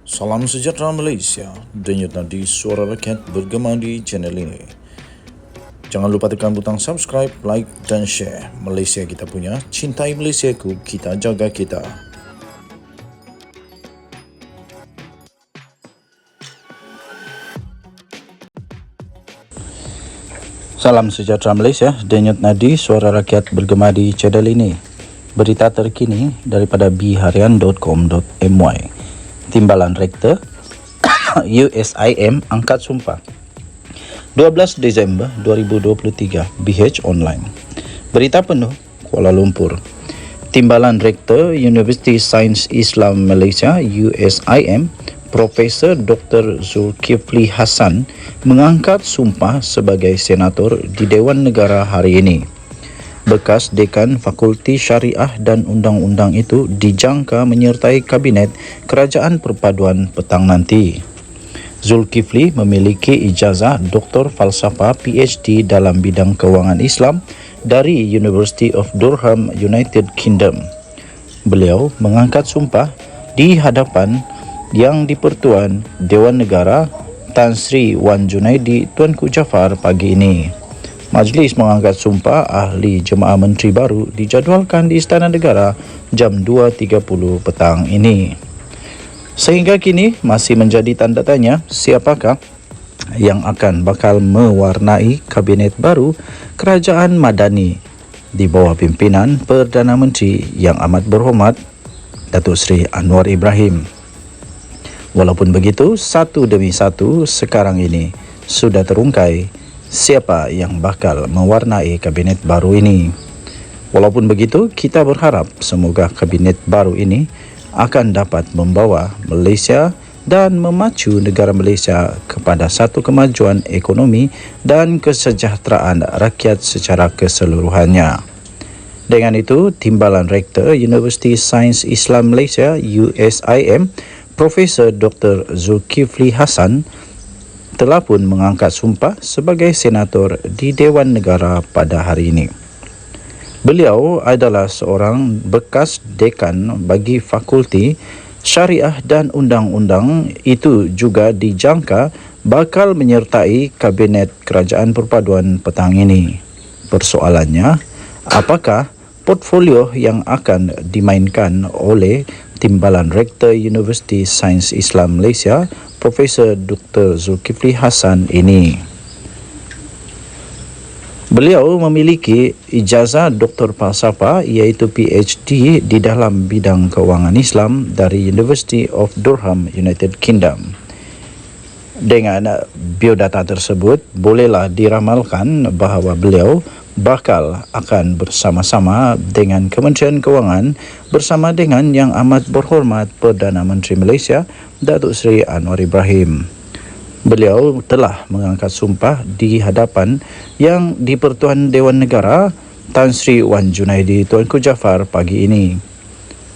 Salam sejahtera Malaysia, denyut nadi suara rakyat bergema di channel ini. Jangan lupa tekan butang subscribe, like dan share. Malaysia kita punya, cintai Malaysiaku, kita jaga kita. Salam sejahtera Malaysia, denyut nadi suara rakyat bergema di channel ini. Berita terkini daripada bharian.com.my. Timbalan Rektor USIM angkat sumpah 12 Disember 2023 BH Online. Berita penuh Kuala Lumpur. Timbalan Rektor Universiti Sains Islam Malaysia USIM Profesor Dr. Zulkifli Hassan mengangkat sumpah sebagai senator di Dewan Negara hari ini. Bekas Dekan Fakulti Syariah dan Undang-Undang itu dijangka menyertai Kabinet Kerajaan Perpaduan petang nanti. Zulkifli memiliki ijazah Doktor Falsafah PhD dalam bidang kewangan Islam dari University of Durham, United Kingdom. Beliau mengangkat sumpah di hadapan Yang di-Pertuan Dewan Negara Tan Sri Wan Junaidi Tuanku Jaafar pagi ini. Majlis mengangkat sumpah ahli jemaah menteri baru dijadualkan di Istana Negara jam 2.30 petang ini. Sehingga kini masih menjadi tanda tanya siapakah yang akan bakal mewarnai kabinet baru Kerajaan Madani di bawah pimpinan Perdana Menteri yang amat berhormat Datuk Seri Anwar Ibrahim. Walaupun begitu, satu demi satu sekarang ini sudah terungkai siapa yang bakal mewarnai kabinet baru ini. Walaupun begitu, kita berharap semoga kabinet baru ini akan dapat membawa Malaysia dan memacu negara Malaysia kepada satu kemajuan ekonomi dan kesejahteraan rakyat secara keseluruhannya. Dengan itu, Timbalan Rektor Universiti Sains Islam Malaysia USIM Profesor Dr. Zulkifli Hassan telah pun mengangkat sumpah sebagai senator di Dewan Negara pada hari ini. Beliau adalah seorang bekas dekan bagi Fakulti Syariah dan Undang-Undang, itu juga dijangka bakal menyertai Kabinet Kerajaan Perpaduan petang ini. Persoalannya, apakah portfolio yang akan dimainkan oleh Timbalan Rektor Universiti Sains Islam Malaysia Profesor Dr. Zulkifli Hassan ini? Beliau memiliki ijazah Doktor Falsafah iaitu PhD di dalam bidang kewangan Islam dari University of Durham, United Kingdom. Dengan biodata tersebut, bolehlah diramalkan bahawa beliau bakal akan bersama-sama dengan Kementerian Kewangan bersama dengan Yang Amat Berhormat Perdana Menteri Malaysia Datuk Seri Anwar Ibrahim. Beliau telah mengangkat sumpah di hadapan Yang di-Pertuan Dewan Negara Tan Sri Wan Junaidi Tuanku Jaafar pagi ini.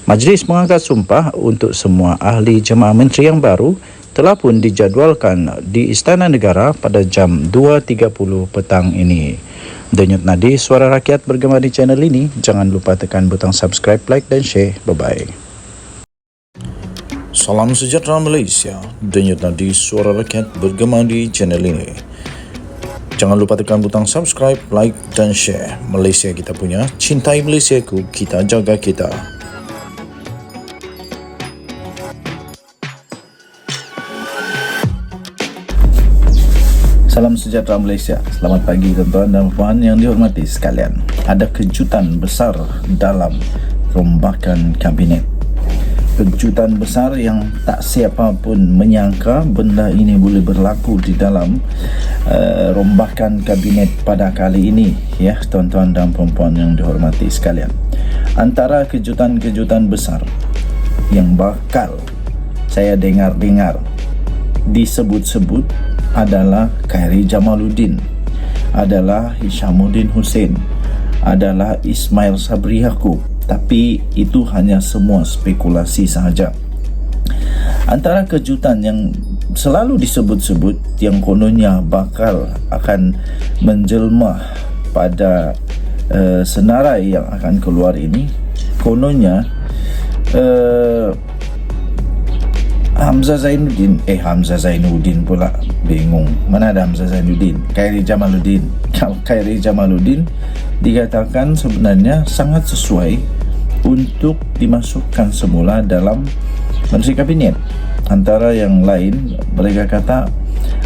Majlis mengangkat sumpah untuk semua ahli jemaah menteri yang baru telah pun dijadualkan di Istana Negara pada jam 2.30 petang ini. Denyut nadi suara rakyat bergema di channel ini. Jangan lupa tekan butang subscribe, like dan share. Bye-bye. Salam sejahtera Malaysia, denyut nadi suara rakyat bergema di channel ini. Jangan lupa tekan butang subscribe, like dan share. Malaysia kita punya, cintai Malaysiaku, kita jaga kita. Salam sejahtera Malaysia. Selamat pagi tuan-tuan dan puan yang dihormati sekalian. Ada kejutan besar dalam rombakan kabinet. Kejutan besar yang tak siapa pun menyangka benda ini boleh berlaku di dalam rombakan kabinet pada kali ini, ya tuan-tuan dan puan yang dihormati sekalian. Antara kejutan-kejutan besar yang bakal saya dengar-dengar disebut-sebut adalah Khairi Jamaluddin, adalah Hishamuddin Hussein, adalah Ismail Sabri Yaakob. Tapi itu hanya semua spekulasi sahaja. Antara kejutan yang selalu disebut-sebut yang kononnya bakal akan menjelma pada senarai yang akan keluar ini, kononnya Hamzah Zainuddin pula, bingung. Mana ada Hamzah Zainuddin? Khairi Jamaluddin. Kalau Khairi Jamaluddin dikatakan sebenarnya sangat sesuai untuk dimasukkan semula dalam Menteri Kabinet. Antara yang lain, mereka kata,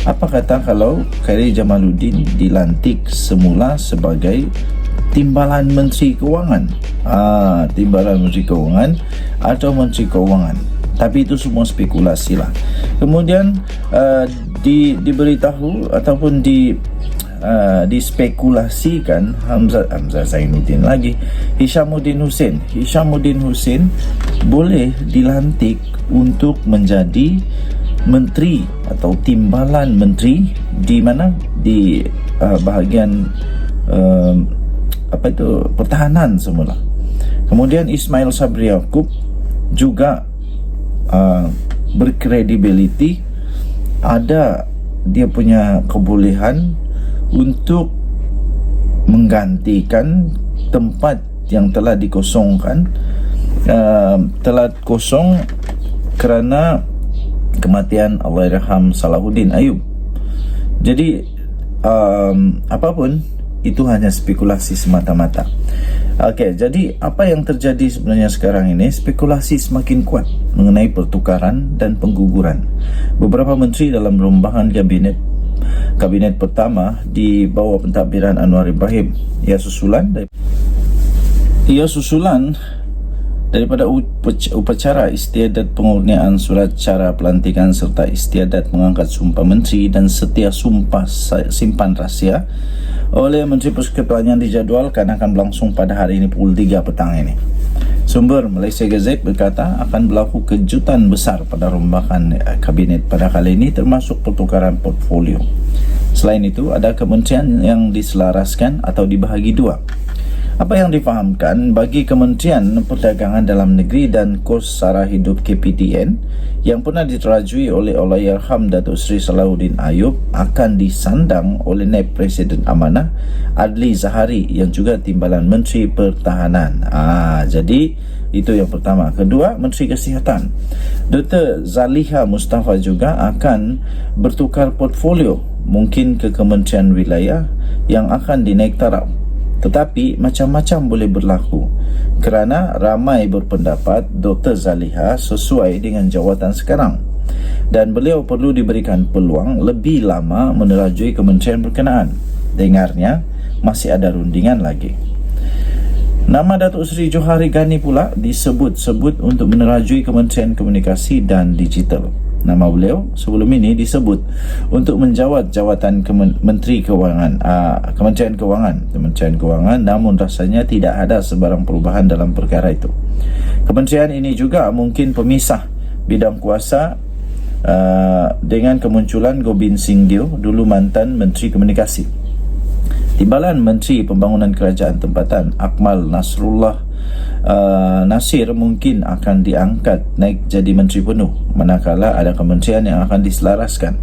apa kata kalau Khairi Jamaluddin dilantik semula sebagai Timbalan Menteri Keuangan? Timbalan Menteri Keuangan atau Menteri Keuangan. Tapi itu semua spekulasi lah. Kemudian diberitahu ataupun dispekulasikan Hamzah Zainuddin lagi, Hishamuddin Hussein boleh dilantik untuk menjadi menteri atau timbalan menteri di mana, di bahagian pertahanan semula. Kemudian Ismail Sabri Yaakob juga berkredibiliti, ada dia punya kebolehan untuk menggantikan tempat yang telah dikosongkan, telah kosong kerana kematian Allahyarham Salahuddin Ayub. Jadi apapun itu hanya spekulasi semata-mata. Okey, jadi apa yang terjadi sebenarnya sekarang ini, spekulasi semakin kuat mengenai pertukaran dan pengguguran beberapa menteri dalam rombahan kabinet pertama di bawah pentadbiran Anwar Ibrahim. Ia susulan daripada upacara istiadat pengurniaan surat cara pelantikan serta istiadat mengangkat sumpah menteri dan setia sumpah simpan rahsia oleh Menteri Persekutuan yang dijadualkan akan berlangsung pada hari ini pukul 3 petang ini. Sumber Malaysia Gazette berkata akan berlaku kejutan besar pada rombakan kabinet pada kali ini, termasuk pertukaran portfolio. Selain itu, ada kementerian yang diselaraskan atau dibahagi dua. Apa yang difahamkan bagi Kementerian Perdagangan Dalam Negeri dan Kos Sara Hidup KPDN yang pernah diterajui oleh Allahyarham Datuk Seri Salahuddin Ayub akan disandang oleh Naib Presiden Amanah Adli Zahari yang juga Timbalan Menteri Pertahanan. Jadi itu yang pertama. Kedua, Menteri Kesihatan Dr. Zaliha Mustafa juga akan bertukar portfolio, mungkin ke Kementerian Wilayah yang akan dinaik taraf. Tetapi macam-macam boleh berlaku kerana ramai berpendapat Dr. Zaliha sesuai dengan jawatan sekarang dan beliau perlu diberikan peluang lebih lama menerajui kementerian berkenaan. Dengarnya masih ada rundingan lagi. Nama Datuk Seri Johari Ghani pula disebut-sebut untuk menerajui Kementerian Komunikasi dan Digital. Nama beliau sebelum ini disebut untuk menjawat jawatan Menteri Kewangan, Kementerian Kewangan, namun rasanya tidak ada sebarang perubahan dalam perkara itu. Kementerian ini juga mungkin pemisah bidang kuasa dengan kemunculan Gobind Singh Deo, dulu mantan Menteri Komunikasi. Timbalan Menteri Pembangunan Kerajaan Tempatan Akmal Nasir mungkin akan diangkat naik jadi menteri penuh, manakala ada kementerian yang akan diselaraskan.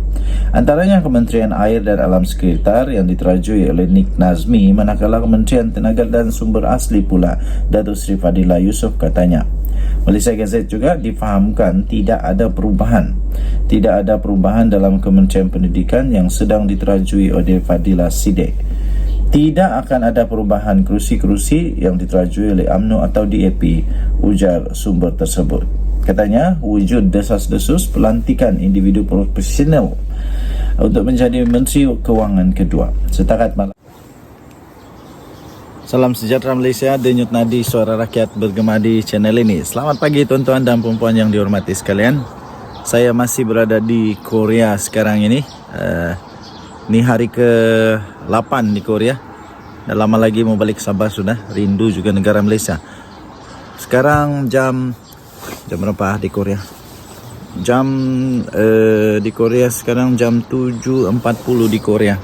Antaranya Kementerian Air dan Alam Sekitar yang diterajui oleh Nik Nazmi, manakala Kementerian Tenaga dan Sumber Asli pula Datuk Seri Fadilah Yusof katanya. Malaysia Gazette juga difahamkan tidak ada perubahan dalam Kementerian Pendidikan yang sedang diterajui oleh Fadilah Sidek. Tidak akan ada perubahan kerusi-kerusi yang diterajui oleh UMNO atau DAP, ujar sumber tersebut. Katanya, wujud desas-desus pelantikan individu profesional untuk menjadi Menteri Kewangan kedua. Setakat malam. Salam sejahtera Malaysia, denyut nadi suara rakyat bergema di channel ini. Selamat pagi tuan-tuan dan puan-puan yang dihormati sekalian. Saya masih berada di Korea sekarang ini. Ni hari ke-8 di Korea. Dah lama lagi mau balik Sabah sudah. Rindu juga negara Malaysia. Sekarang jam berapa di Korea? Di Korea sekarang jam 7.40 di Korea.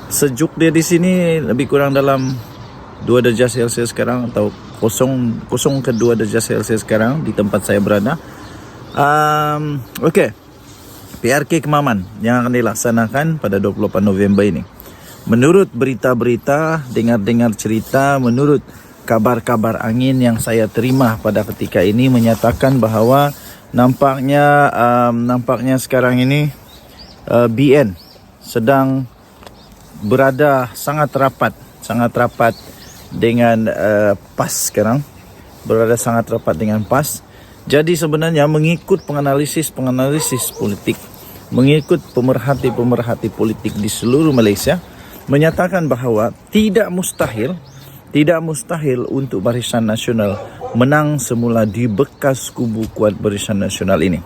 Sejuk dia di sini lebih kurang dalam 2 darjah Celsius sekarang, atau kosong ke 2 darjah Celsius sekarang di tempat saya berada. Okey. PRK Kemaman yang akan dilaksanakan pada 28 November ini. Menurut berita-berita, dengar-dengar cerita, menurut kabar-kabar angin yang saya terima pada ketika ini menyatakan bahawa nampaknya sekarang ini BN sedang berada sangat rapat dengan PAS sekarang. Berada sangat rapat dengan PAS. Jadi sebenarnya mengikut penganalisis politik, mengikut pemerhati politik di seluruh Malaysia, menyatakan bahawa tidak mustahil untuk Barisan Nasional menang semula di bekas kubu kuat Barisan Nasional ini.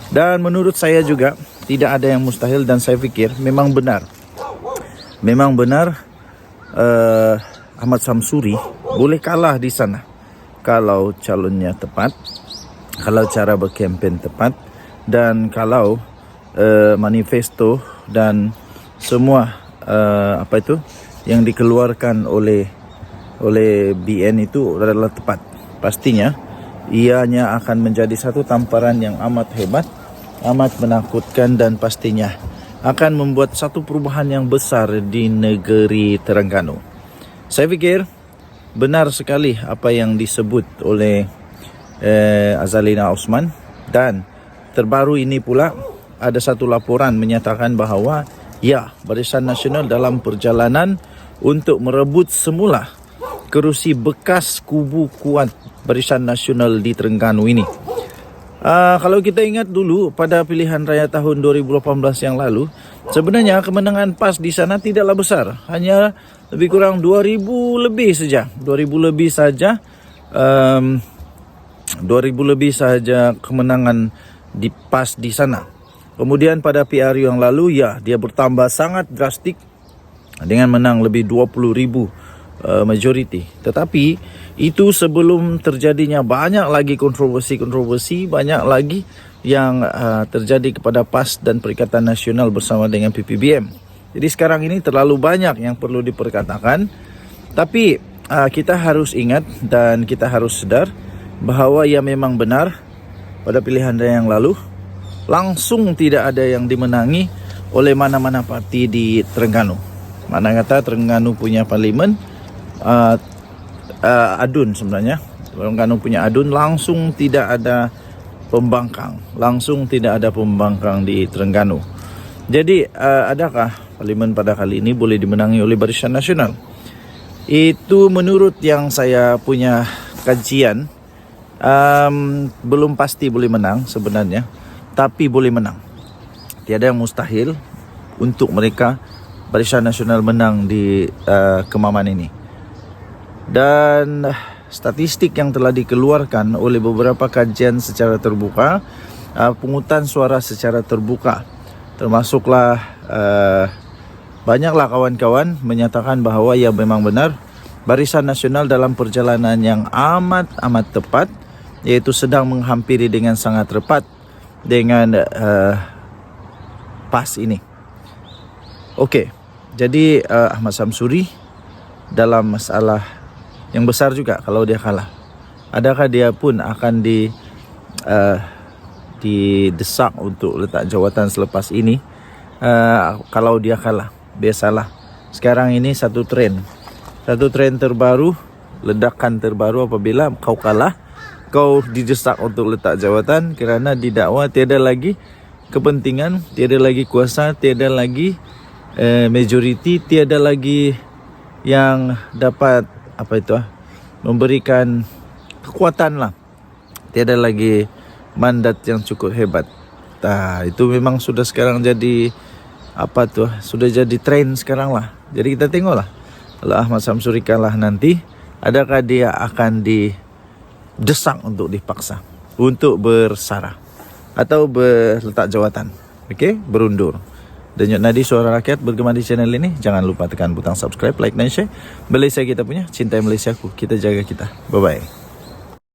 Dan menurut saya juga tidak ada yang mustahil, dan saya fikir memang benar Ahmad Samsuri boleh kalah di sana kalau calonnya tepat, kalau cara berkempen tepat, dan kalau manifesto dan semua yang dikeluarkan oleh BN itu adalah tepat. Pastinya ianya akan menjadi satu tamparan yang amat hebat, amat menakutkan, dan pastinya akan membuat satu perubahan yang besar di negeri Terengganu. Saya fikir benar sekali apa yang disebut oleh Azalina Osman, dan terbaru ini pula ada satu laporan menyatakan bahawa ya, Barisan Nasional dalam perjalanan untuk merebut semula kerusi bekas kubu kuat Barisan Nasional di Terengganu ini. Kalau kita ingat dulu pada pilihan raya tahun 2018 yang lalu, sebenarnya kemenangan PAS di sana tidaklah besar, hanya lebih kurang 2,000 lebih saja. 2,000 lebih saja kemenangan di PAS di sana. Kemudian pada PRU yang lalu, ya, dia bertambah sangat drastik dengan menang lebih 20,000 majority. Tetapi itu sebelum terjadinya banyak lagi kontroversi, banyak lagi yang terjadi kepada PAS dan Perikatan Nasional bersama dengan PPBM. Jadi sekarang ini terlalu banyak yang perlu diperkatakan. Tapi kita harus ingat dan kita harus sedar bahawa ia memang benar pada pilihan raya yang lalu langsung tidak ada yang dimenangi oleh mana-mana parti di Terengganu. Mana kata Terengganu punya parlimen, adun sebenarnya. Terengganu punya adun, langsung tidak ada pembangkang. Di Terengganu. Jadi adakah parlimen pada kali ini boleh dimenangi oleh Barisan Nasional? Itu menurut yang saya punya kajian, belum pasti boleh menang sebenarnya, tapi boleh menang. Tiada yang mustahil untuk mereka Barisan Nasional menang di Kemaman ini. Dan statistik yang telah dikeluarkan oleh beberapa kajian secara terbuka, pungutan suara secara terbuka, termasuklah banyaklah kawan-kawan menyatakan bahawa ia memang benar Barisan Nasional dalam perjalanan yang amat tepat, iaitu sedang menghampiri dengan sangat rapat dengan PAS ini. Okey, jadi Ahmad Samsuri dalam masalah yang besar juga kalau dia kalah. Adakah dia pun akan didesak untuk letak jawatan selepas ini? Kalau dia kalah, biasalah. Sekarang ini satu trend terbaru, ledakan terbaru apabila kau kalah, kau didesak untuk letak jawatan kerana didakwa tiada lagi kepentingan, tiada lagi kuasa, tiada lagi majoriti, tiada lagi yang dapat memberikan kekuatan lah, tiada lagi mandat yang cukup hebat. Itu memang sudah sekarang jadi sudah jadi trend sekarang lah. Jadi kita tengoklah, kalau Ahmad Samsuri kalah nanti, adakah dia akan didesak untuk dipaksa untuk bersara atau berletak jawatan, berundur. Denyut Nadi, Suara Rakyat bergema di channel ini. Jangan lupa tekan butang subscribe, like dan share. Malaysia kita punya, cintai Malaysiaku, kita jaga kita. Bye-bye.